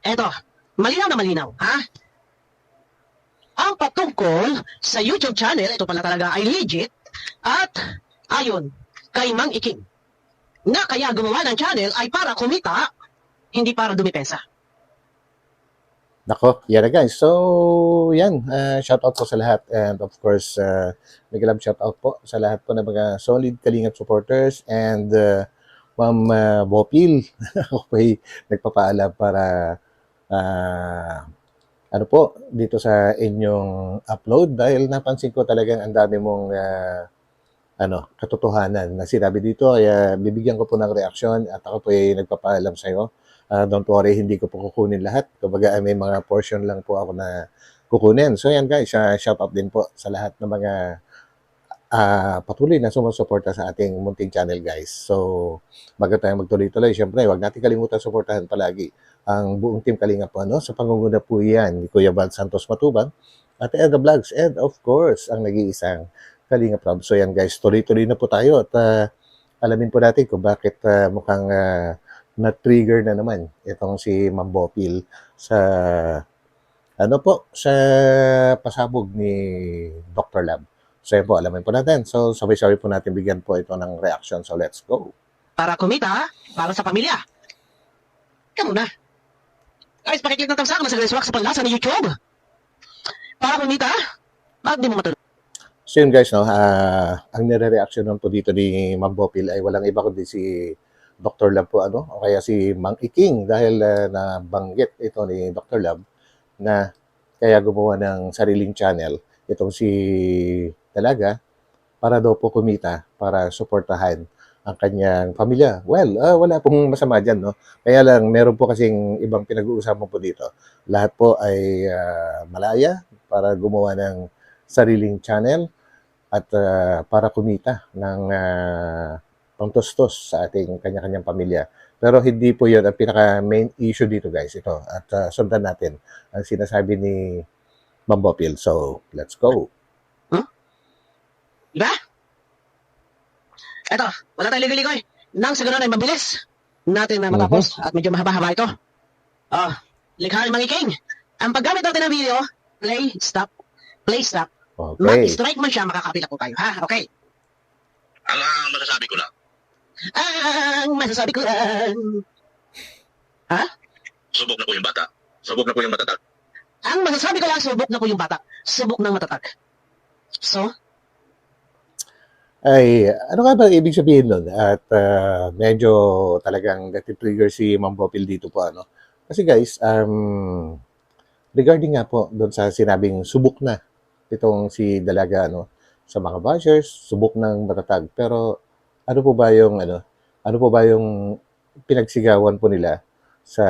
Eto, malinaw na malinaw, ha? Ang patungkol sa YouTube channel, ito pala talaga ay legit at ayon kay Mang Iking na kaya gumawa ng channel ay para kumita, hindi para dumipensa. Nako, yan na guys. So, yan. Shout out po sa lahat. And of course, mega love shout out po sa lahat po ng mga solid Kalingap supporters. And Ma'am Bopil, ako po ay nagpapaalam para ano po, dito sa inyong upload dahil napansin ko talagang ang dami mong katotohanan na sinabi dito. Kaya bibigyan ko po ng reaksyon at ako po ay nagpapaalam sa iyo. Don't worry, hindi ko po kukunin lahat. Kumbaga, may mga portion lang po ako na kukunin. So yan guys, shout out din po sa lahat ng mga patuloy na sumusuporta sa ating munting channel guys. So, bago tayo magtuloy-tuloy, syempre, huwag natin kalimutan suportahan palagi ang buong team Kalingap po, sa pangunguna po yan ni Kuya Val Santos Matubang at Edga Vlogs and of course, ang nag-iisang Kalingap Rob. So yan guys, tuloy-tuloy na po tayo at alamin po natin kung bakit mukhang na-trigger na naman itong si Ma'am Bopil sa sa pasabog ni Dr. Lab. So yan po, alamin po natin. So sabay-sabay po natin bigyan po ito ng reaction. So let's go. Para kumita, para sa pamilya. Kamu na. Guys, pakiclick ng tamsak na sa Grace Wax sa panlasa ng YouTube. Para kumita, bakit di mo matulog? So yun guys, ang nire-reaction nun po dito ni Ma'am Bopil ay walang iba kundi si Dr. Lab po o kaya si Mang Iking dahil nabanggit ito ni Dr. Lab na kaya gumawa ng sariling channel itong si Dalaga para daw po kumita, para suportahan ang kanyang pamilya. Well, wala pong masama dyan, no? Kaya lang, meron po kasing ibang pinag-uusapan po dito. Lahat po ay malaya para gumawa ng sariling channel at para kumita ng pangtustos sa ating kanya-kanyang pamilya. Pero hindi po yun ang pinaka-main issue dito guys. Ito. At sundan natin ang sinasabi ni Ma'am Bopil. So, let's go. Diba? Eto, wala tayong ligoy-ligoy. Nang sa ganun ay mabilis natin na matapos at medyo mahaba-haba ito. Likha ni Mang Iking. Ang paggamit natin ng video, play, stop, play, stop. Okay. Mag-strike man siya, makakapila po tayo, ha? Okay. Ang masasabi ko lang. Ang masasabi ko lang. Ha? Subok na po yung bata. Subok na po yung matatag. Ang masasabi ko lang, subok na po yung bata. Subok ng matatag. So, Ay, ano nga ba ibig sabihin nun? At medyo talagang nati-trigger si Ma'am Bopil dito po, Kasi guys, regarding nga po doon sa sinabing subok na itong si Dalaga, sa mga bashers, subok ng matatag. Pero ano po ba yung pinagsigawan po nila sa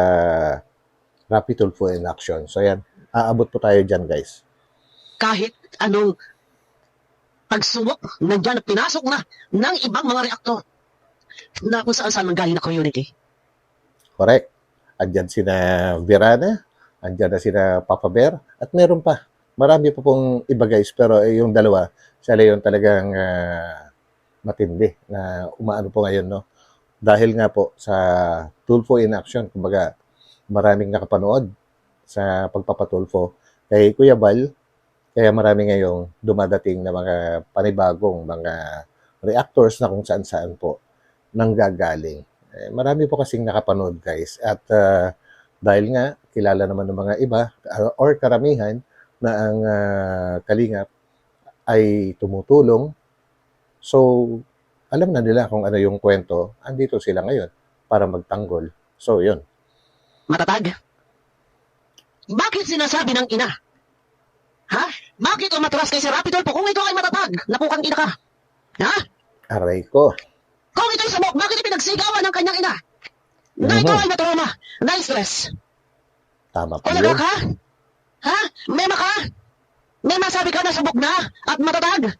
Rapid Tulfo in Action? So yan, aabot po tayo dyan guys. kahit anong pagsubok, nandyan at pinasok na ng ibang mga reaktor na kung saan manggaling na community. Correct. Andyan sina Virana, andyan na sina Papa Bear, at meron pa. Marami pa pong iba guys, pero yung dalawa, sila yung talagang matindi na umaano po ngayon, Dahil nga po sa Tulfo in Action, kumbaga maraming nakapanood sa pagpapatulfo kay Kuya Bal, kaya marami ngayong dumadating na mga panibagong mga reactors na kung saan-saan po nanggagaling. Marami po kasing nakapanood guys at dahil nga kilala naman ng mga iba or karamihan na ang Kalingap ay tumutulong, so alam na nila kung ano yung kwento, andito sila ngayon para magtanggol. So yun. Matatag? Bakit sinasabi ng ina? Ha? Bakit umatras kay si Rapid Tulfo kung ito ay matatag? Napukang ina ka. Ha? Aray ko. Kung ito'y sabok, bakit ipinagsigawan ng kanyang ina? Na ito ay na-trauma, na-stress. Tama po Ulaga yun. ka? Ha? Mema ka? May masabi ka na subok na at matatag?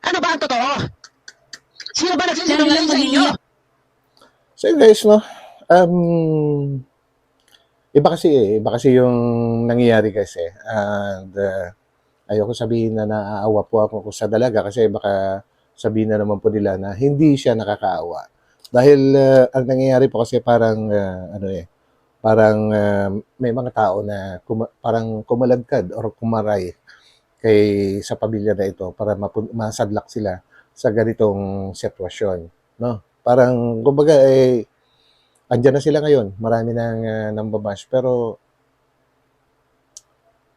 Ano ba ang totoo? Sino ba nagsisinungaling sa inyo? So yun guys, iba kasi yung nangyayari guys and ayoko sabihin na naaawa po ako sa Dalaga kasi baka sabihin na naman po nila na hindi siya nakakaawa. Dahil ang nangyayari po kasi parang parang may mga tao na parang kumaladkad or kumaray sa pamilya na ito para masadlak sila sa ganitong sitwasyon, no? Parang kumbaga andiyan na sila ngayon, marami nang nambabash pero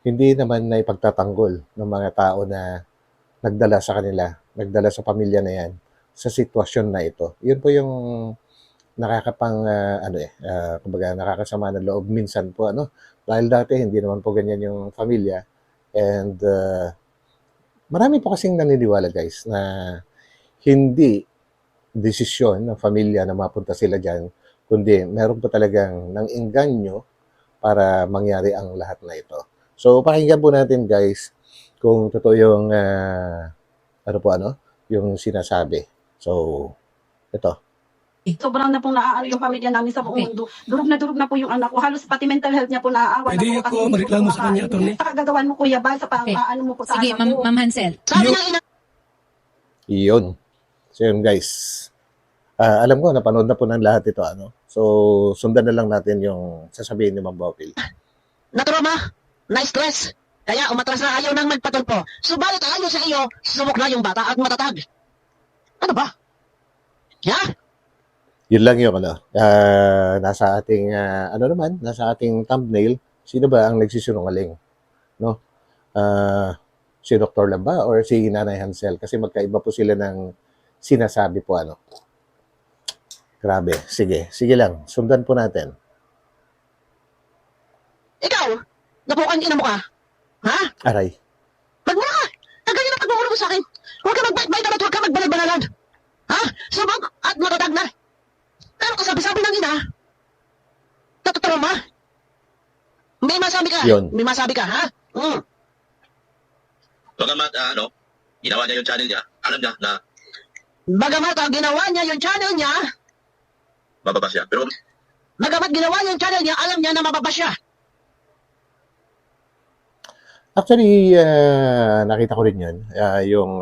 hindi naman na ipagtatanggol ng mga tao na nagdala sa kanila, nagdala sa pamilya na yan sa sitwasyon na ito. Yun po yung kumbaga nakakasama ng loob minsan po dahil dati hindi naman po ganyan yung pamilya and marami po kasing naniniwala guys na hindi desisyon ng pamilya na mapunta sila diyan kundi meron po talagang nang engganyo para mangyari ang lahat na ito. So pakinggan po natin guys kung totoo yung yung sinasabi. So ito. Sobrang na pong naaano yung pamilya namin sa buong mundo. Durog na po yung anak ko. Halos pati mental health niya po naaawa Pwede na po. ako mareklamo sa kanya, attorney. Pakagagawan mo, Kuya Bal, sa Okay. paano mo po sa Sige, anak ko. Ma'am Hansel. Sabi ng ina, Iyon. So yun guys. Alam ko, napanood na po ng lahat ito. So sundan na lang natin yung sasabihin ni Ma'am Bopil. na-trauma, na-stress, kaya umatras na ayaw nang magpatulpo. Subalit ayon sa iyo, subok na yung bata at matatag. Ano ba? Ya? Yun lang yung nasa ating nasa ating thumbnail, sino ba ang nagsisinungaling, no? Si Dr. Lamba or si Nanay Hansel kasi magkaiba po sila ng sinasabi po Grabe. Sige lang. Sundan po natin. Ikaw, napukan ina mo ka? Ha? Aray. Magmula ka! Ang ganyan na pagmumula mo sa akin. Huwag ka magbait-bait at huwag ka magbanag-banagan. Ha? Subok at matatag na. Pero kasabi-sabi ng ina, natutrauma. May masabi ka. Yun. May masabi ka, ha? Bagamat, ginawa niya yung channel niya, alam niya na Bagamat ginawa niya yung channel niya, mababa siya. Pero bagamat ginawa niya yung channel niya, alam niya na mababa siya. Actually, nakita ko rin yun. Yung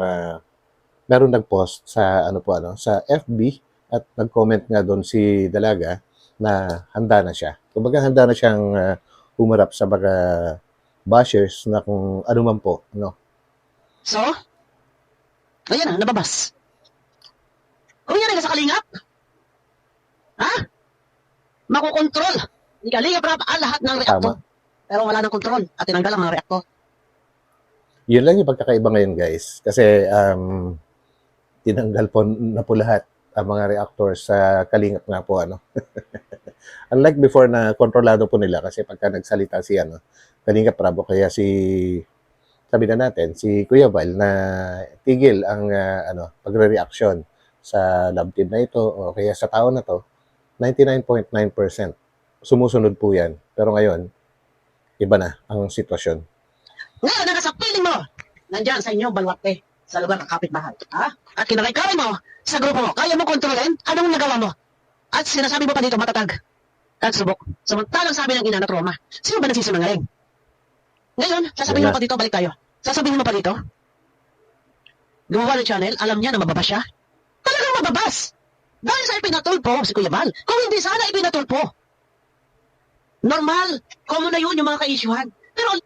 meron nag-post sa sa FB at nag-comment nga doon si Dalaga na handa na siya. Kumbaga handa na siyang humarap sa mga bashers na kung ano man po, So, ayan na, nababas. Kung yan ay nasa kalingap, ha? Makukontrol. Ni kalingap rap ang lahat ng reaktor. Tama. Pero wala nang kontrol at tinanggal ang mga reaktor. Yun lang yung pagkakaiba ngayon, guys. Kasi tinanggal po na po lahat ang mga reactors sa kalingap nga po, Unlike before na kontrolado po nila kasi pagka nagsalita si Kalingap Rab o kaya sabi na natin, si Kuya Val na tigil ang pagre-reaction sa love team na ito o kaya sa tao na to, 99.9% sumusunod po yan. Pero ngayon, iba na ang sitwasyon. Ngayon, nasa piling mo, nandyan sa inyong balwarte, sa lugar ng kapitbahay. Ha? At kinakikari mo sa grupo mo, kaya mo kontrolin anong nagawa mo. At sinasabi mo pa dito, matatag. At subok. Samantalang sabi ng ina na trauma. Sino ba nagsisinungaling? Ngayon, sasabihin mo pa dito, balik tayo. Sasabihin mo pa dito, gumawa ng channel, alam niya na mababa siya. Talagang mababas. Dahil sa ipinatulpo, si Kuya Val. Kung hindi sana ipinatulpo. Normal. Common na yun yung mga ka-issuehan. Pero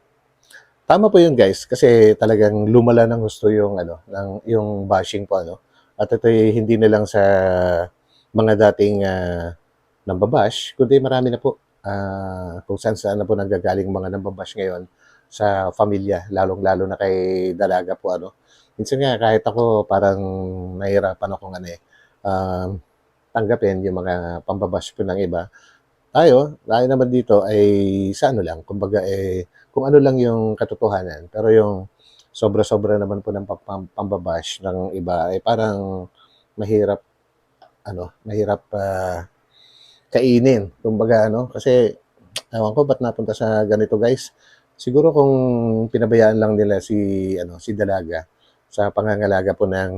Tama po yun, guys, kasi talagang lumala ng gusto yung yung bashing po At ito hindi na lang sa mga dating nambabash, kundi marami na po kung saan na po nanggagaling mga nambabash ngayon sa pamilya, lalong-lalo na kay Dalaga po Minsan nga kahit ako parang nahirapan akong tanggapin yung mga pambabash po ng iba. Tayo naman dito ay sa lang, kumbaga kung ano lang yung katotohanan. Pero yung sobra-sobra naman po ng pambabash ng iba ay parang mahirap kainin. Kumbaga kasi ewan ko ba't napunta sa ganito, guys. Siguro kung pinabayaan lang nila si Dalaga sa pangangalaga po ng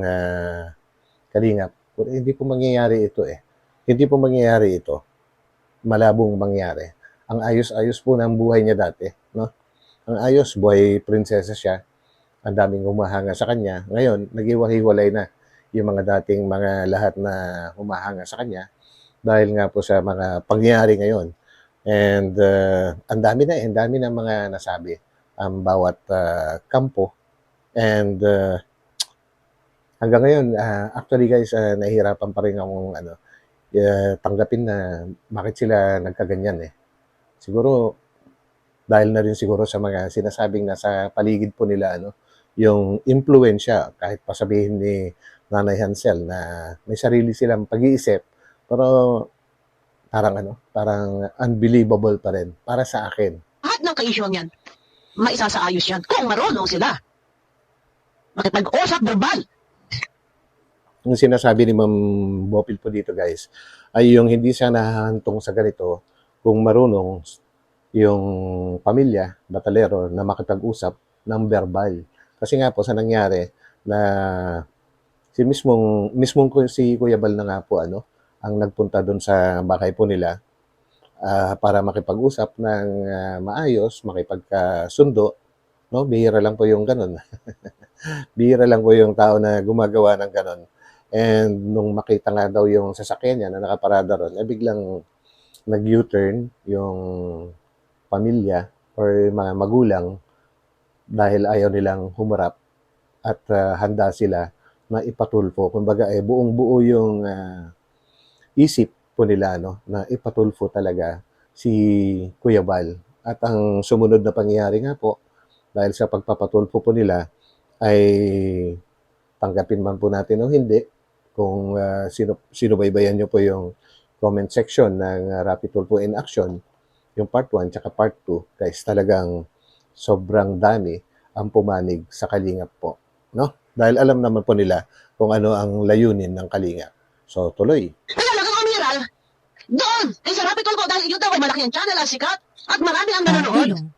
Kalingap, hindi po mangyayari ito Hindi po mangyayari ito. Malabong mangyari. Ang ayos-ayos po ng buhay niya dati, Ang ayos, buhay prinsesa siya. Ang daming humahanga sa kanya. Ngayon, naghiwa-hiwalay na yung mga dating mga lahat na humahanga sa kanya dahil nga po sa mga pangyayari ngayon. And ang dami ang dami na mga nasabi ang bawat kampo. And hanggang ngayon, actually guys, nahihirapan pa rin akong tanggapin na bakit sila nagkaganyan eh. Siguro, dahil na rin siguro sa mga sinasabing nasa paligid po nila, yung impluensya, kahit pa sabihin ni Nanay Hansel na may sarili silang pag-iisip, pero parang unbelievable pa rin para sa akin. Lahat ng ka-issue yan, maisasaayos yan kung marunong sila. Makipag-usap verbal. Yung sinasabi ni Ma'am Bopil po dito guys, ay yung hindi siya nahahantong sa ganito kung marunong yung pamilya, batalero, na makipag-usap ng verbal. Kasi nga po sa nangyari na mismong si Kuya Bal na nga po ang nagpunta doon sa bahay po nila para makipag-usap ng maayos, makipagkasundo, no? Bihira lang po yung ganun. Bihira lang po yung tao na gumagawa ng ganun. And nung makita nga daw yung sasakyan niya na nakaparada ron, biglang nag-U-turn yung pamilya or mga magulang dahil ayaw nilang humarap at handa sila na ipatulfo. Kumbaga, buong-buo yung isip po nila na ipatulfo talaga si Kuya Bal. At ang sumunod na pangyayari nga po, dahil sa pagpapatulfo po nila, ay tanggapin man po natin o hindi, kung sinubaybayan nyo po yung comment section ng Rapid Tulfo in Action, yung part 1 tsaka part 2, guys, talagang sobrang dami ang pumanig sa Kalingap po. No? Dahil alam naman po nila kung ano ang layunin ng Kalingap. So, tuloy. Talagang umiral, doon, kay sa Rapid Tulfo, dahil yun daw ay malaki ang channel, ang sikat, at marami ang nanonood.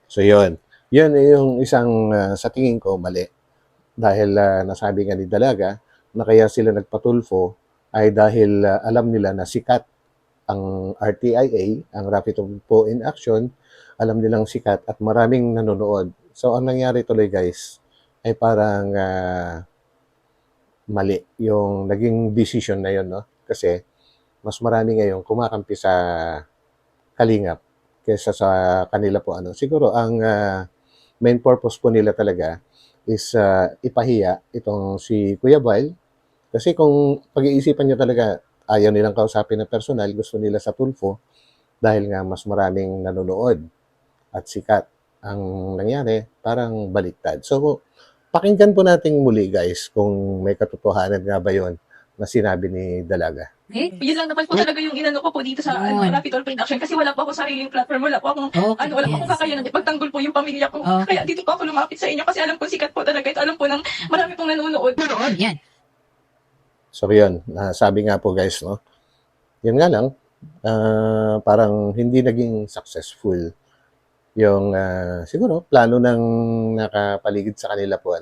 So, yun. Yun yung isang sa tingin ko mali. Dahil nasabi nga ni Dalaga na kaya sila nagpatulfo ay dahil alam nila na sikat ang RTIA, ang Rapid Tulfo in Action, alam nilang sikat at maraming nanonood. So, ang nangyari tuloy guys, ay parang mali yung naging decision na yun, no? Kasi mas marami ngayon kumakampi sa Kalingap kaysa sa kanila po. Siguro, ang main purpose po nila talaga is ipahiya itong si Kuya Bal. Kasi kung pag-iisipan nyo talaga, ayaw nilang kausapin na personal, gusto nila sa Tulfo dahil nga mas maraming nanonood at sikat. Ang nangyari, parang baliktad. So, pakinggan po natin muli guys kung may katotohanan nga ba yun na sinabi ni Dalaga. Yun lang naman po talaga yung inano ko po dito sa Rapid Tulfo Production kasi wala po ako sariling platform, wala po akong wala po akong kakayanan ipagtanggol po yung pamilya ko. Kaya dito po ako lumapit sa inyo kasi alam ko sikat po talaga ito. Alam po ng marami pong nanonood. Yan. So, yun. Sabi nga po guys, no? Yun nga lang, parang hindi naging successful yung siguro plano ng nakapaligid sa kanila po.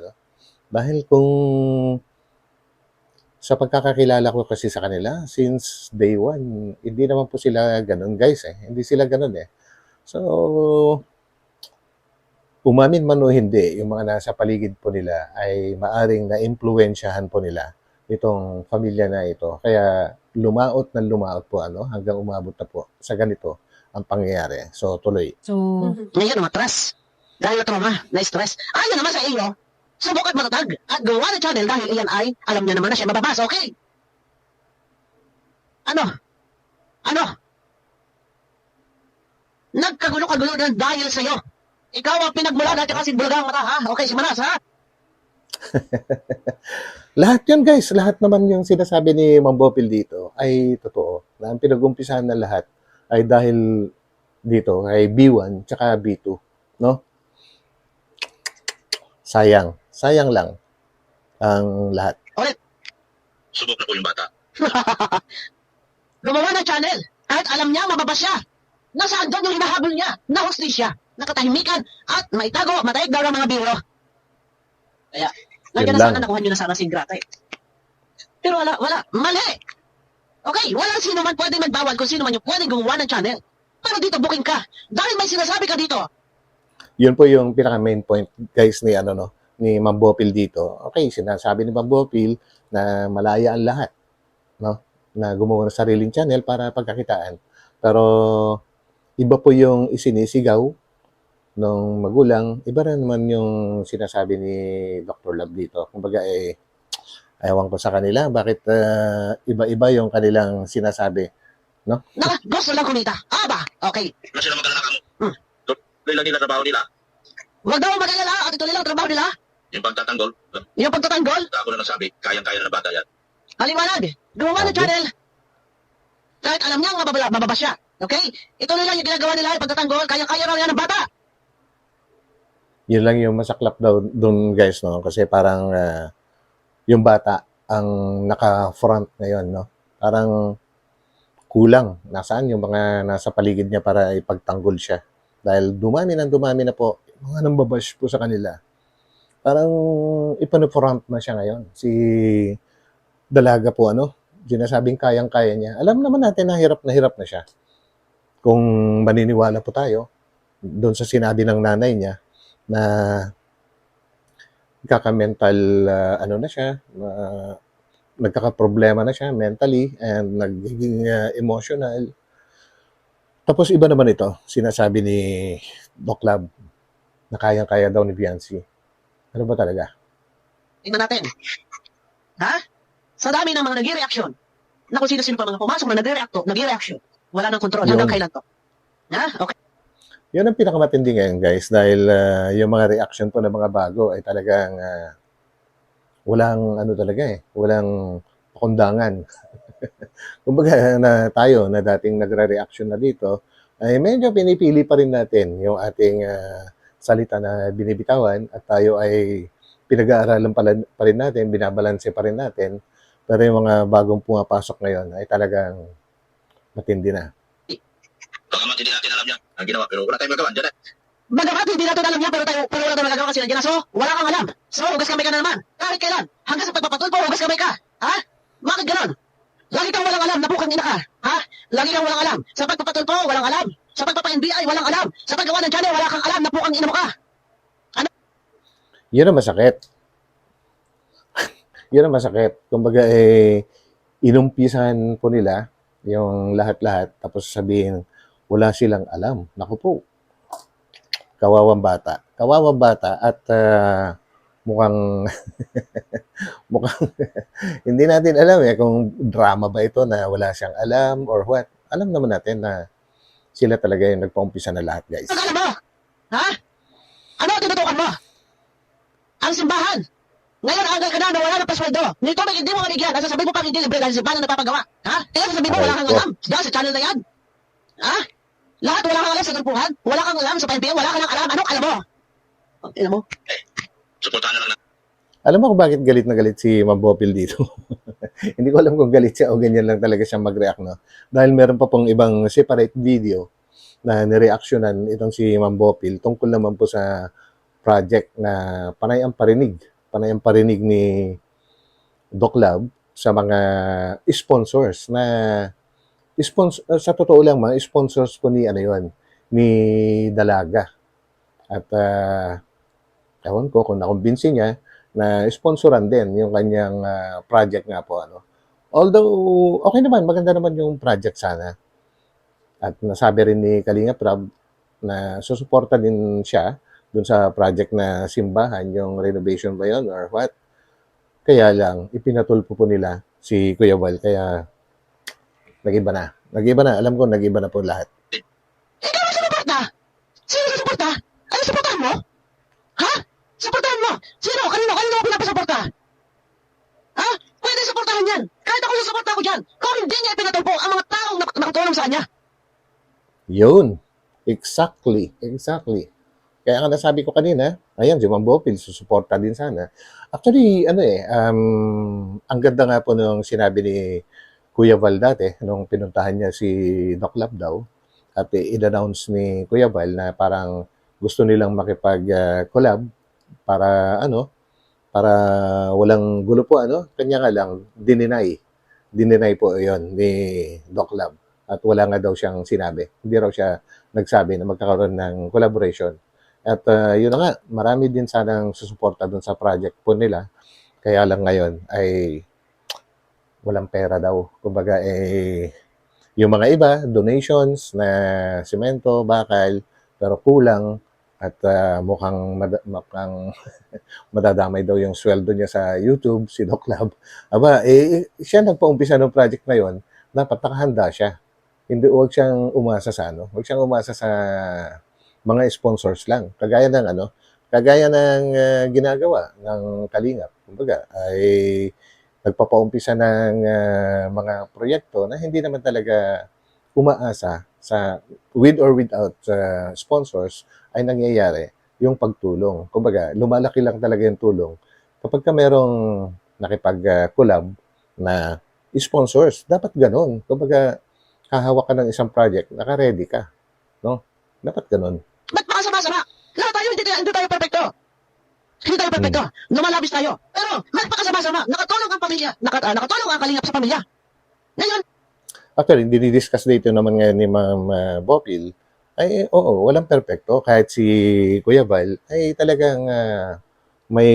Dahil kung sa pagkakakilala ko kasi sa kanila, since day one, hindi naman po sila ganun guys Hindi sila ganun So, umamin man o hindi, yung mga nasa paligid po nila ay maaring na-impluensyahan po nila itong pamilya na ito. Kaya lumaot po hanggang umabot na po sa ganito ang pangyayari. So, tuloy. So, Ngayon, matras. Dahil na trauma, na-stress. Ayon naman sa iyo, subukan matatag at gawa ng channel dahil iyan ay, alam niya naman na siya mababasa, okay? Ano? Nagkagulo-kagulo na dahil sa'yo. Ikaw ang pinagmula dahil kasi bulagang mata, ha? Okay, si Manas, ha? Lahat yun guys, lahat naman yung sinasabi ni Ma'am Bopil dito ay totoo. Na ang pinag-umpisahan na lahat ay dahil dito ay B1 tsaka B2, no? Sayang lang ang lahat. Subok na po yung bata. Gumawa ng channel kahit alam niya mababa siya. Nasaan doon yung hinahabol niya na hustisya, nakatahimikan at maitago, mataig daw ng mga biro. Kaya, nandiyan na lang. sana nakuha niyo na sana si Grate. Pero wala, mali! Okay, walang sino man pwedeng magbawal kung sino man yung pwedeng gumawa ng channel. Pero dito, booking ka. Dahil may sinasabi ka dito. Yun po yung pinaka main point guys ni ni Ma'am Bopil dito. Okay, sinasabi ni Ma'am Bopil na malaya ang lahat, no? Na gumawa ng sariling channel para pagkakitaan. Pero iba po yung isinisigaw ng magulang, iba rin naman yung sinasabi ni Dr. Love dito. Kumbaga ewan ko sa kanila, bakit iba-iba yung kanilang sinasabi, no? Na gusto lang kumita. Aba, okay. Na sila mag-alala ka mo. Tuloy lang nila trabaho nila. Huwag daw mag-alala at ituloy lang ang trabaho nila. Yung pagtatanggol, Yung pagtatanggol, ako na nasabi, kayang-kaya na ng bata yan. haliwanag. Gumawa ng Sabi? channel. Kahit alam niyang mababa siya. Okay? Ituloy lang yung ginagawa nila, yung pagtatanggol, kaya-kaya raw yan ng bata. Yun lang yung masaklap daw dun guys, no? Kasi parang yung bata ang naka-front ngayon, no? Parang kulang. Nasaan yung mga nasa paligid niya para ipagtanggol siya? Dahil dumami na po, mga nambabash po sa kanila. Parang ipano-front na siya ngayon. Si Dalaga po, sinasabing kayang-kaya niya. Alam naman natin na hirap na siya. Kung maniniwala po tayo, doon sa sinabi ng nanay niya, na kaka-mental, na siya, nagkaka-problema na siya mentally and nagiging emotional. Tapos iba naman ito, sinasabi ni Doc Lab na kayang-kaya daw ni Biancy. Ano ba talaga? Tingnan natin. Ha? Sa dami ng mga nag-reaction, na kung sino-sino pa mga pumasok na nag-reaction, wala nang kontrol. Yun. Hanggang kailan to? Ha? Okay. Yun ang pinakamatindi ngayon guys dahil yung mga reaction po ng mga bago ay talagang walang walang pakundangan. Kumbaga na tayo na dating nagre-reaction na dito ay medyo pinipili pa rin natin yung ating salita na binibitawan at tayo ay pinag-aaralan pa rin natin, binabalanse pa rin natin. Pero yung mga bagong pumapasok ngayon ay talagang matindi na. Baka man hindi natin alam niya ang ginawa, pero wala tayong magagawa. Diyan eh. Bagamat hindi natin alam niya, pero wala tayong magagawa kasi nandiyan na. So, wala kang alam. So, hugas kamay ka na naman. Kahit kailan. Hanggang sa pagpapatulpo, hugas kamay ka. Ha? Bakit ganon? Lagi kang walang alam, napukang ina ka. Ha? Lagi kang walang alam. Sa pagpapatulpo, walang alam. Sa pagpapa-NBI, walang alam. Sa paggawa ng channel, wala kang alam, napukang ina mo ka. Yun ang masakit. Yun ang masakit. Kumbaga, inumpisahan po nila yung lahat-lahat tapos sabihin, wala silang alam. Naku po, kawawang bata. Kawawang bata at mukhang hindi natin alam kung drama ba ito na wala siyang alam or what. Alam naman natin na sila talaga yung nagpaumpisa na lahat, guys. Ano alam mo? Ha? Ano ang tinutukan mo? Ang simbahan. Ngayon, anggal ka na wala na pasweldo. Nito, hindi mo mabigyan. Sasabihin mo pang hindi libre dahil simbahan na napapagawa. Ha? Kaya sasabihin mo, wala kang alam. Dahil sa channel na yan. Ha? Lahat wala kang alam sa gulpuhan. Wala kang alam sa PNP. Wala kang alam. Anong alam mo? Alam mo? Suportahan na lang na. Alam mo kung bakit galit na galit si Mambopil dito? Hindi ko alam kung galit siya o ganyan lang talaga siya mag-react, no? Dahil meron pa pong ibang separate video na nireactionan itong si Mambopil tungkol naman po sa project na panay ang parinig ni Doc Lab sa mga sponsors na sa totoo lang mga sponsors po ni ni Dalaga. At ewan ko kung nakumbinsi niya na sponsoran din yung kanyang project nga po. Although, okay naman, maganda naman yung project sana. At nasabi rin ni Kalinga Prab na susuporta din siya dun sa project na simbahan, yung renovation ba yun or what. Kaya lang, ipinatulpo po nila si Kuya Val, kaya nag-iba na. Alam ko, nag-iba na po lahat. Ikaw ang sumuporta! Sino ang suporta? Ano suportahan mo? Ha? Suportahan mo? Sino? Kanino mo pinapasuporta? Ha? Pwede suportahan yan. Kahit ako susuporta ko dyan. Kung hindi niya ipinatulpo ang mga taong nakatulong sa kanya. Yun. Exactly. Kaya nga nasabi ko kanina, ayan, si Mambopil, susuporta din sana. Actually, ang ganda nga po nung sinabi ni Kuya Val dati, nung pinuntahan niya si Doc Lab daw, at in-announce ni Kuya Val na parang gusto nilang makipag-collab para para walang gulo po kanya nga lang dininay po yon ni Doc Lab at wala nga daw siyang sinabi, hindi raw siya nagsabi na magkakaroon ng collaboration at yun na nga, marami din sanang susuporta dun sa project po nila, kaya lang ngayon ay walang pera daw, kumbaga Yung mga iba, donations na simento, bakal, pero kulang at mukhang madadamay daw yung sweldo niya sa YouTube, si Doc Lab. Aba, siya nagpaumpisa ng project na yon, dapat nakahanda siya. Hindi, huwag siyang umasa sa ano, huwag siyang umasa sa mga sponsors lang. Kagaya ng ginagawa ng Kalingap. Kumbaga, ay nagpapaumpisa ng mga proyekto na hindi naman talaga umaasa sa with or without sponsors ay nangyayari yung pagtulong. Kumbaga, lumalaki lang talaga yung tulong kapag ka merong nakipag-collab na sponsors. Dapat ganun. Kumbaga, hahawak ka ng isang project, naka-ready ka. No? Dapat ganun. Ba't makasama-sama? Lahat tayo, hindi tayo perfecto. Hindi tayo perfecto. Lumalabis tayo. Pero, magpakasama-sama. Nakatulong ang pamilya. Nakatulong ang kalingap sa pamilya. Ngayon, Actually, dinidiscuss dito naman ngayon ni Ma'am Bopil, ay oo, walang perfecto. Kahit si Kuya Val, ay talagang may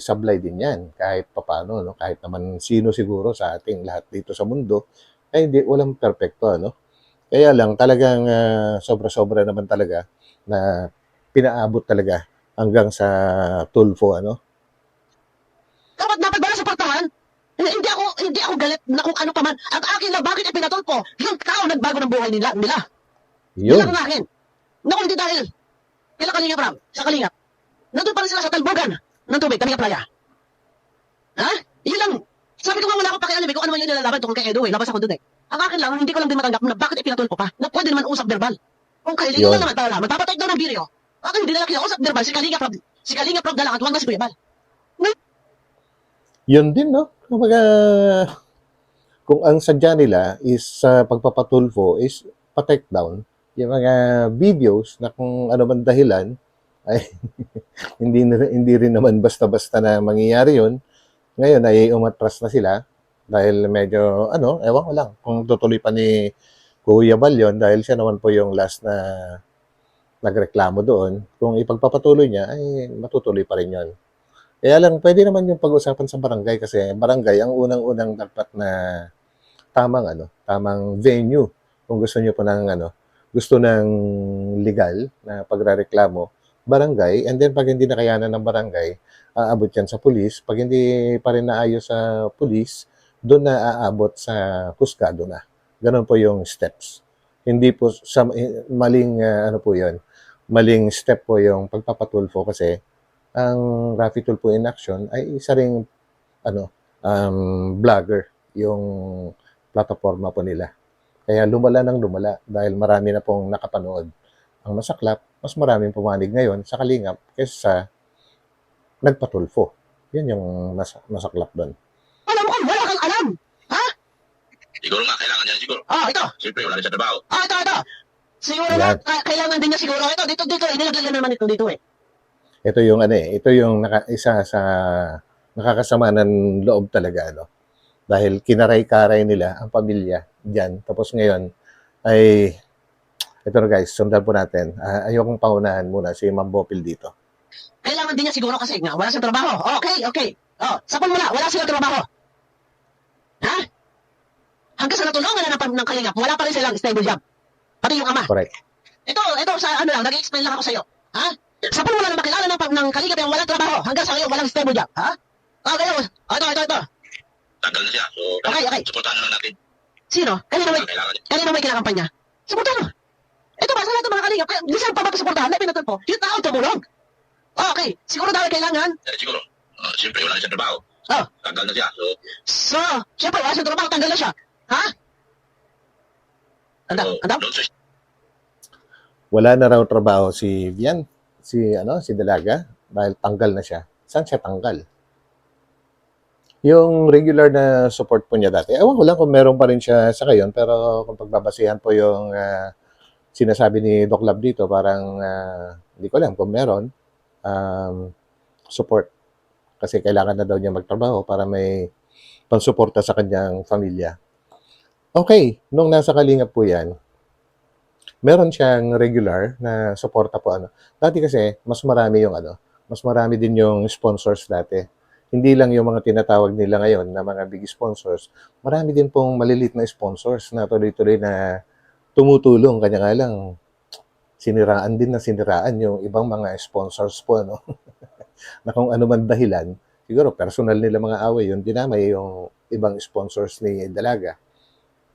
sablay din yan. Kahit papano, no? Kahit naman sino siguro sa ating lahat dito sa mundo, ay walang perfecto, ano? Kaya lang, talagang sobra-sobra naman talaga na pinaabot talaga hanggang sa Tulfo, ano? dapat ba suportahan? Hindi ako galit na kung ano pa man. Ang akin lang, bakit ipinatulpo? Yung tao nagbago ng buhay nila. Yun Yun. ang akin. Naku, hindi dahil. Kailan Kalingap Ram? Sa Kalingap. Nandun pa rin sila sa talbogan ng tubig, Kalingap Playa. Ha? Yun lang. Sabi ko nga wala akong pakialam kung ano man yung nilalaban tungkol kay Edo Labas ako dun Ang akin lang, hindi ko lang din matanggap na bakit ipinatulpo pa. Na pwede naman usap verbal. Kung kailangan Yun. naman para magpapatay daw ng video. Bakit hindi na lang kinausap verbal si Kalingap Ram? Si Kalingap Ram na lang at huwag na si Kuya Bal. Yun din, no? Kumbaga, kung ang sadya nila is sa pagpapatulfo is pa-take down, yung mga videos na kung ano man dahilan, ay hindi rin naman basta-basta na mangyayari yun. Ngayon ay umatras na sila dahil medyo, ewan ko lang, kung tutuloy pa ni Kuya Bal yun, dahil siya naman po yung last na nagreklamo doon. Kung ipagpapatuloy niya, ay matutuloy pa rin yun. Kaya lang, pwede naman yung pag-usapan sa barangay kasi barangay ang unang-unang dapat na tamang venue. Kung gusto niyo po gusto ng legal na pagrereklamo, barangay, and then pag hindi nakayanan ng barangay, aabot yan sa pulis. Pag hindi pa rin naayos sa pulis, doon na aabot sa husgado na. Ganon po yung steps. Hindi po sa maling po 'yon. Maling step po yung pagpapatulfo kasi ang Rafi Tulfo in Action ay isa ring vlogger yung plataforma po nila. Kaya lumala ng lumala dahil marami na pong nakapanood. Ang masaklap, mas maraming pumanig ngayon sa Kalingap kaysa sa nagpatulfo. Yan yung masaklap doon. Alam mo, wala kang alam. Ha? Siguro nga, kailangan niya siguro. Ito. Siyempre, wala rin sa trabaho. Ito. Siguro Yan. kailangan din niya siguro. Dito, inilagay na naman dito Ito yung ito yung isa sa nakakasama ng loob talaga, Dahil kinaray-karay nila ang pamilya diyan. Tapos ngayon ay ito na guys, sundan po natin. Ayokong paunahan muna si Ma'am Bopil dito. Kailangan din niya siguro kasi nga, wala siyang trabaho. Okay. Sapon mo na, wala silang trabaho. Ha? Hanggang sa natulungan na ng Kalingap, wala pa rin silang stable job. Pati yung ama. Correct. Ito, sa nag-explain lang ako sa'yo. Ha? Sapon mo na makilala ng Kalingap yung walang trabaho. Hanggang sa ngayon, walang stable job. Ha? Ito. Tanggal na siya. So, Okay. supportahan na lang natin. Sino? Kailangan niya. Kanina may kinakampanya. Suportahan mo. Ito ba, sa lahat ng mga Kalingap, di saan pa mapasuportahan na pinatulpo? Yung tao tumulong. Okay, siguro dahil kailangan. Siguro. Siyempre, wala rin sa trabaho. Tanggal na siya. So, syempre, wala siyang trabaho, tanggal na siya. Ha? Andam? Wala na raw trabaho si Vian, si Dalaga dahil tanggal na siya. Saan siya tanggal? Yung regular na support po niya dati, ewan ko lang kung meron pa rin siya sa ngayon, pero kung pagbabasihan po yung sinasabi ni Doc Lab dito, parang hindi ko alam kung meron support. Kasi kailangan na daw niya magtrabaho para may pansuporta sa kanyang pamilya. Okay, nung nasa Kalingap po yan, meron siyang regular na suporta po. Dati kasi, mas marami din yung sponsors dati. hindi lang yung mga tinatawag nila ngayon na mga big sponsors, marami din pong malilit na sponsors na tuloy-tuloy na tumutulong. Kanya nga lang, siniraan yung ibang mga sponsors po, no? Na kung ano man dahilan, siguro personal nila mga away yun, dinamay yung ibang sponsors ni Dalaga.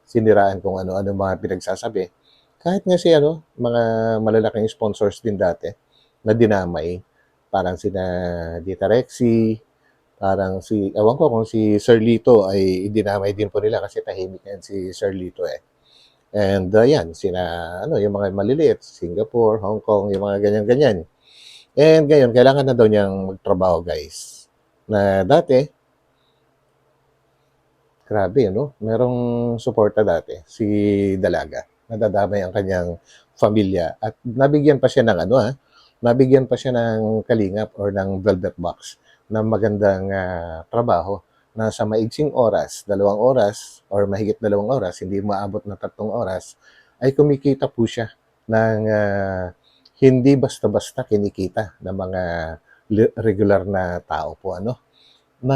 Siniraan kung ano-ano mga pinagsasabi. Kahit nga si mga malalaking sponsors din dati na dinamay, parang sina Dita Rexy, parang ewan ko kung si Sir Lito ay dinamay din po nila kasi tahimik yan si Sir Lito eh. And yan, yung mga maliliit, Singapore, Hong Kong, yung mga ganyan-ganyan. And ngayon, kailangan na daw niyang magtrabaho, guys. Na dati, grabe, merong suporta dati, si Dalaga. Nadadamay ang kanyang pamilya. At nabigyan pa siya ng nabigyan pa siya ng kalingap or ng velvet box na magandang trabaho na sa maigsing oras, 2 oras or mahigit 2 oras, hindi maabot na 3 oras, ay kumikita po siya ng hindi basta-basta kinikita ng mga regular na tao po, na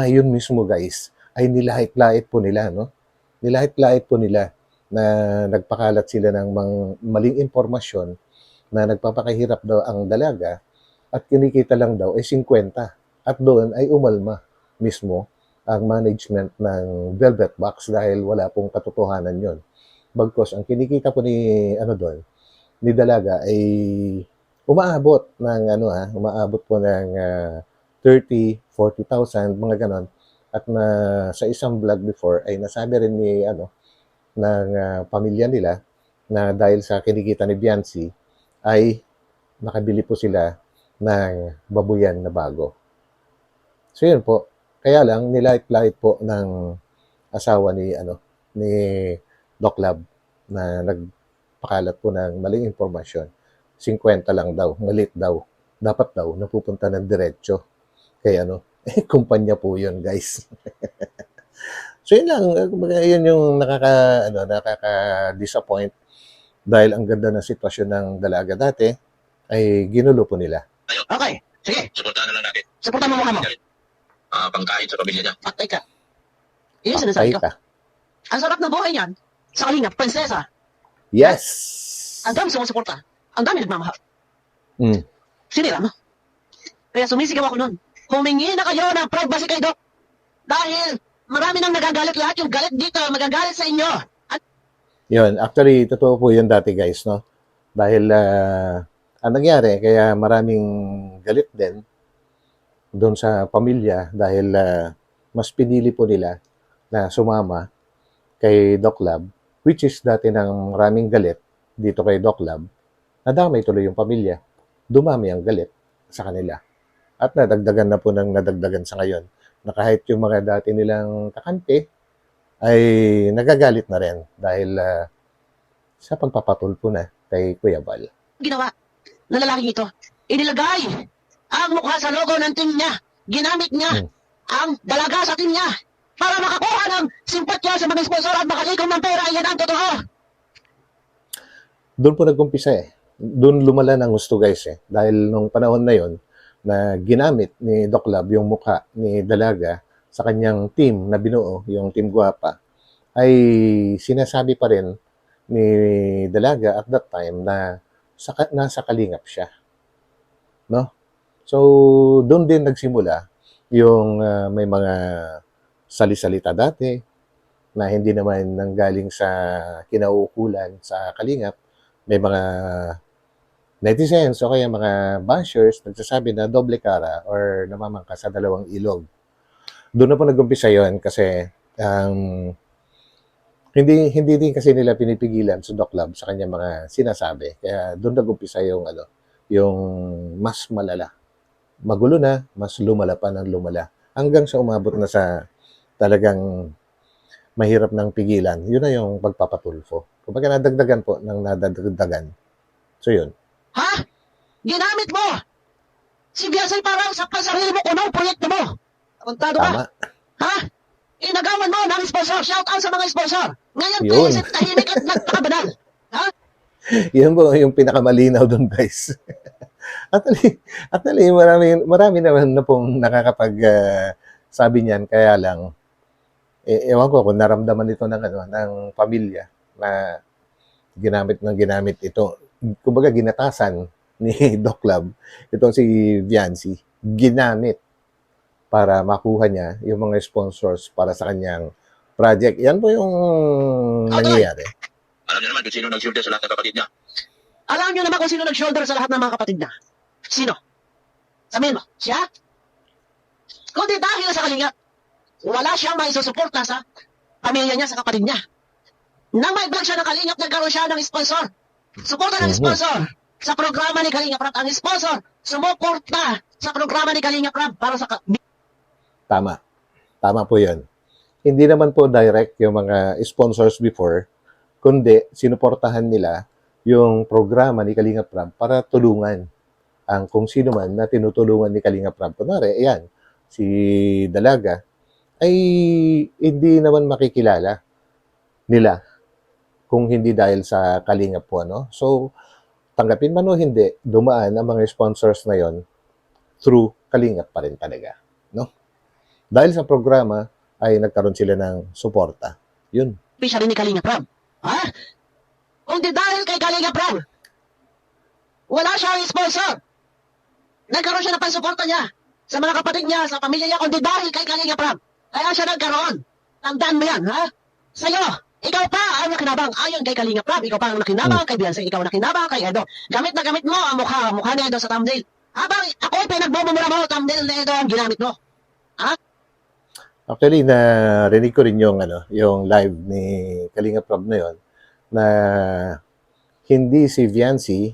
yun mismo, guys, ay nilahit-lahit po nila, Nilahit-lahit po nila na nagpakalat sila ng maling impormasyon na nagpapakahirap daw ang Dalaga at kinikita lang daw ay 50. At doon ay umalma mismo ang management ng Velvet Box dahil wala pong katotohanan yon. Bagkos ang kinikita po ni Dalaga ay umaabot po ng 30, 40,000 mga ganon. At sa isang vlog before ay nasabi rin ng pamilya nila na dahil sa kinikita ni Biancy ay nakabili po sila ng babuyan na bago. So yun po. Kaya lang nilait-lait po ng asawa ni Doc Lab na nagpakalat po ng maling impormasyon. 50 lang daw, malit daw. Dapat daw napupunta ng diretso. Kaya kumpanya po yun, guys. So yun lang, yun yung nakaka-disappoint dahil ang ganda ng sitwasyon ng Dalaga dati ay ginulo po nila. Okay, sige. Suportahan na lang natin. Suportahan mo mukha mo. Pangkain sa pamilya niya. Patay ka. Yun yung sinasabi ko. Ka. Ang sarap ng buhay niyan. Sa kalingap, prinsesa. Yes! Ang dami sumusuporta. Ang dami nagmamahal. Mm. Sinira mo. Kaya sumisigaw ako nun. Humingi na kayo ng privacy kay Doc. Dahil marami nang nagagalit lahat. Yung galit dito, magagalit sa inyo. Yun, actually, totoo po yun dati, guys, no? Dahil, ang nangyari, kaya maraming galit din doon sa pamilya dahil mas pinili po nila na sumama kay Doc Lab, which is dati ng maraming galit dito kay Doc Lab, nadamay tuloy yung pamilya. Dumami ang galit sa kanila. At nadagdagan na po ng nadagdagan sa ngayon na kahit yung mga dati nilang kakampi ay nagagalit na rin dahil sa pagpapatulpo na kay Kuya Bal. Ginawa na lalaking ito. Inilagay ang mukha sa logo ng team niya. Ginamit niya ang Dalaga sa team niya para makakuha ng simpatya sa mga sponsor at makalikom ng pera. Yan ang totoo. Doon po nag-umpisa eh. Doon lumala ng gusto, guys eh. Dahil nung panahon na yon na ginamit ni Doc Lab yung mukha ni Dalaga sa kanyang team na binuo, yung Team Guapa, ay sinasabi pa rin ni Dalaga at that time na nasa kalingap siya. No? So, doon din nagsimula yung may mga salisalita dati na hindi naman nanggaling sa kinauukulan sa kalingap. May mga netizens o kaya mga bashers nagsasabi na doble cara or namamangka sa dalawang ilog. Doon na po nag-umpisa yun kasi hindi din kasi nila pinipigilan sa Doc Lab sa kanyang mga sinasabi. Kaya doon nag-umpisa yung mas malala. Magulo na, mas lumala pa ng lumala. Hanggang sa umabot na sa talagang mahirap ng pigilan. Yun na yung pagpapatulfo. Kumbaga nadagdagan po ng nadagdagan. So yun. Ha? Ginamit mo! Si Biasay parang sa sarili mo unang proyekto mo. Apuntado ka? Tama. Ha? Inagawan mo ng sponsor. Shout out sa mga sponsor. Ngayon, Yun. kaisip tahimik at nagpakabanal. Ha? Yan po yung pinakamalinaw doon, guys. Actually, marami naman na pong sabi niyan, kaya lang, ewan ko kung naramdaman ito ng pamilya na ginamit ito. Kumbaga, ginatasan ni Doc Lab, itong si Viancy, ginamit para makuha niya yung mga sponsors para sa kanyang project. Yan po yung nangyayari. Alam niyo naman kung sino nag-shoulder sa lahat ng kapatid niya. Alam niyo naman kung sino nag-shoulder sa lahat ng mga kapatid niya. Sino? Sabihin mo, siya? Kundi dahil sa Kalingap, wala siyang maisusuporta sa pamilya niya, sa kapatid niya. Nang may vlog siya ng Kalingap, nagkaroon siya ng sponsor. Suporta ng sponsor sa programa ni Kalingap Rap. Ang sponsor, sumuporta sa programa ni Kalingap Rap para sa... Tama. Tama po yun. Hindi naman po direct yung mga sponsors before, kundi sinuportahan nila yung programa ni Kalingap Rap para tulungan ang kung sino man na tinutulungan ni Kalingap Rap. Kunwari, ayan, si Dalaga, ay hindi naman makikilala nila kung hindi dahil sa Kalingap po, ano? So, tanggapin man o hindi, dumaan ang mga sponsors na yon through Kalingap pa rin talaga, no? Dahil sa programa, ay nagkaroon sila ng suporta. Yun. siya rin ni Kalingap Rap. Ha? Kundi dahil kay Kalingap Rap, wala siyang sponsor. Nagkaroon siya ng pansuporta niya sa mga kapatid niya, sa pamilya niya, kundi dahil kay Kalingap Rap. Kaya siya nagkaroon. Tandaan mo yan, ha? Sa'yo, ikaw pa ang nakinabang. Ayon kay Kalingap Rap, ikaw pa ang nakinabang. Kay Beyonce, ikaw ang nakinabang. Kay Edo, gamit na gamit mo ang mukha ni Edo sa thumbnail. Habang ako'y pinagbumumura mo, thumbnail na Edo ang ginamit mo. Actually, narinig ko rin yung live ni Kalingap Rap na yon na hindi si Viancy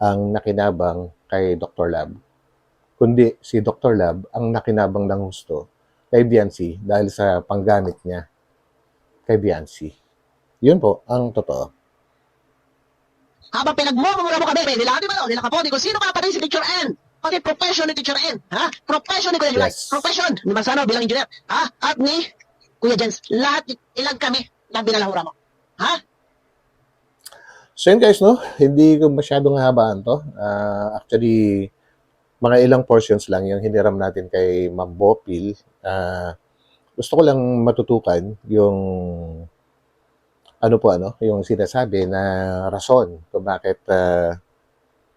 ang nakinabang kay Dr. Lab, kundi si Dr. Lab ang nakinabang ng husto kay Viancy dahil sa panggamit niya kay Viancy. Yun po ang totoo. Habang pinagmumura mo kami, nila kapodi kung sino ka pa rin si Teacher N. Pati profession ni Teacher N. Ha? Profession ni Kuya Julay. Yes. Profession ni Manzano bilang engineer. Ha? At ni Kuya Jens. Lahat, ilang kami na binalahura mo. Ha? So yun guys, no? Hindi ko masyadong habaan to. Actually, mga ilang portions lang yung hiniram natin kay Ma'am Bopil. Gusto ko lang matutukan yung yung sinasabi na rason kung bakit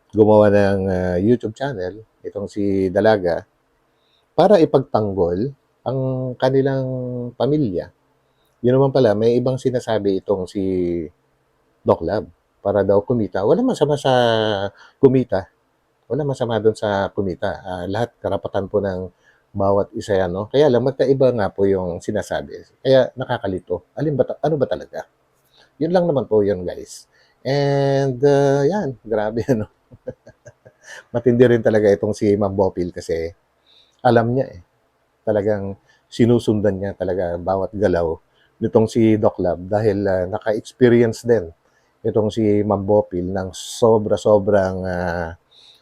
gumawa ng YouTube channel itong si Dalaga para ipagtanggol ang kanilang pamilya. Yun naman pala, may ibang sinasabi itong si Doc Lab para daw kumita. Wala masama sa kumita. Wala masama doon sa kumita. Lahat karapatan po ng bawat isa yan, no? Kaya lang, magkaiba nga po yung sinasabi. Kaya nakakalito. Ano ba talaga? Yun lang naman po yun, guys. And, yan. Grabe, ano? Matindi rin talaga itong si Ma'am Bopil kasi alam niya talagang sinusundan niya talaga bawat galaw nitong si Doc Lab dahil naka-experience din itong si Ma'am Bopil ng sobrang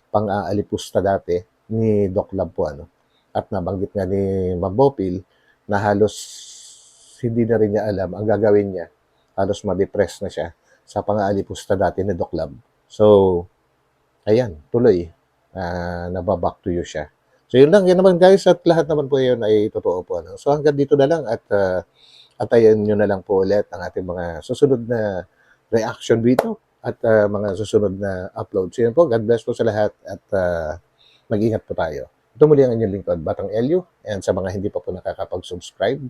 pang-aalipusta dati ni Doc Lab po, ano. At nabanggit nga ni Ma'am Bopil na halos hindi na rin niya alam ang gagawin niya. Halos ma-depress na siya sa pang-aalipusta dati ni Doc Lab. So, ayan, tuloy, nababack to you siya. So, yun naman guys, at lahat naman po yun ay totoo po. Ano? So, hanggang dito na lang at atayin nyo na lang po ulit ang ating mga susunod na reaction video at mga susunod na upload. So, yun po, God bless po sa lahat at mag-ingat po tayo. Ito muli ang inyong lingkod, Batang Elio, and sa mga hindi pa po nakakapag-subscribe,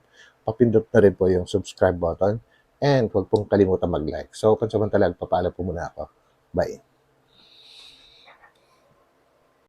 papindot na rin po yung subscribe button and huwag pong kalimutan mag-like. So, pansamantala, papaalam po muna ako. Bye.